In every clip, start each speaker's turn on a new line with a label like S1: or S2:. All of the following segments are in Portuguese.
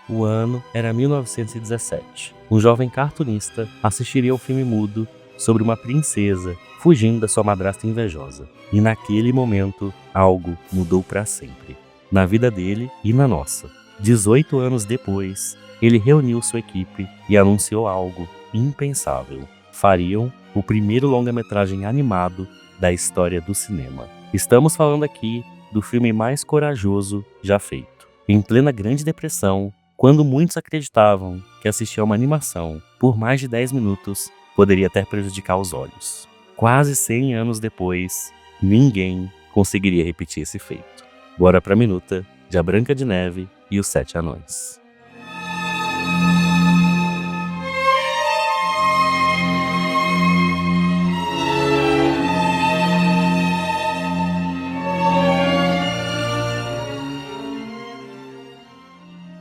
S1: O ano era 1917. Um jovem cartunista assistiria ao filme mudo sobre uma princesa fugindo da sua madrasta invejosa. E naquele momento, algo mudou para sempre. Na vida dele e na nossa. 18 anos depois, ele reuniu sua equipe e anunciou algo impensável. Fariam o primeiro longa-metragem animado da história do cinema. Estamos falando aqui do filme mais corajoso já feito. Em plena Grande Depressão, quando muitos acreditavam que assistir a uma animação por mais de 10 minutos poderia até prejudicar os olhos. Quase 100 anos depois, ninguém conseguiria repetir esse feito. Bora pra minuta de A Branca de Neve e os Sete Anões.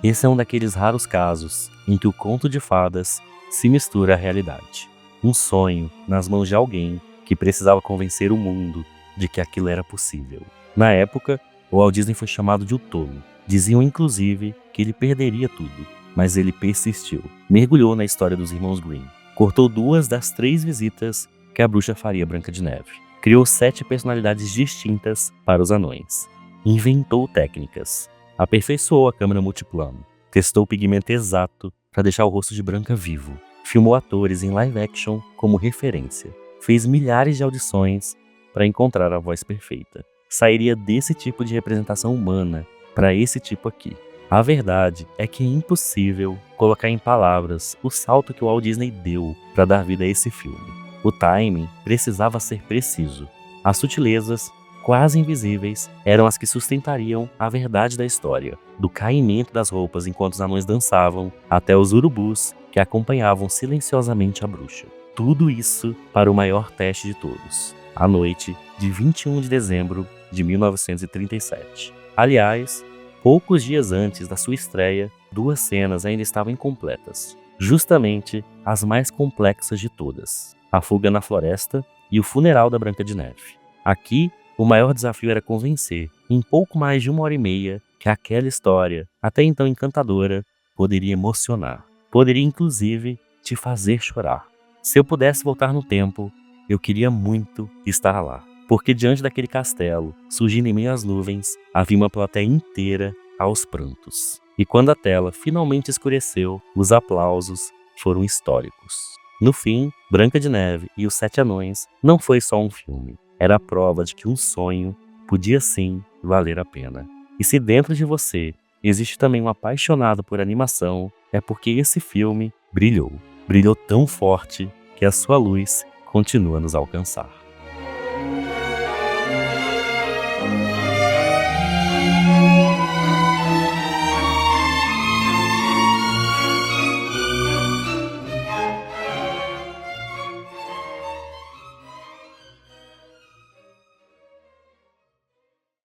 S1: Esse é um daqueles raros casos em que o conto de fadas se mistura à realidade. Um sonho nas mãos de alguém que precisava convencer o mundo de que aquilo era possível. Na época, o Walt Disney foi chamado de o tolo. Diziam inclusive que ele perderia tudo, mas ele persistiu. Mergulhou na história dos irmãos Grimm. Cortou 2 das 3 visitas que a bruxa faria a Branca de Neve. Criou 7 personalidades distintas para os anões. Inventou técnicas. Aperfeiçoou a câmera multiplano, testou o pigmento exato para deixar o rosto de Branca vivo, filmou atores em live action como referência, fez milhares de audições para encontrar a voz perfeita. Sairia desse tipo de representação humana para esse tipo aqui. A verdade é que é impossível colocar em palavras o salto que o Walt Disney deu para dar vida a esse filme. O timing precisava ser preciso. As sutilezas quase invisíveis, eram as que sustentariam a verdade da história, do caimento das roupas enquanto os anões dançavam, até os urubus que acompanhavam silenciosamente a bruxa. Tudo isso para o maior teste de todos, a noite de 21 de dezembro de 1937. Aliás, poucos dias antes da sua estreia, 2 cenas ainda estavam incompletas, justamente as mais complexas de todas, a fuga na floresta e o funeral da Branca de Neve. Aqui, o maior desafio era convencer, em pouco mais de 1h30, que aquela história, até então encantadora, poderia emocionar. Poderia, inclusive, te fazer chorar. Se eu pudesse voltar no tempo, eu queria muito estar lá. Porque diante daquele castelo, surgindo em meio às nuvens, havia uma plateia inteira aos prantos. E quando a tela finalmente escureceu, os aplausos foram históricos. No fim, Branca de Neve e os Sete Anões não foi só um filme. Era a prova de que um sonho podia sim valer a pena. E se dentro de você existe também um apaixonado por animação, é porque esse filme brilhou. Brilhou tão forte que a sua luz continua a nos alcançar.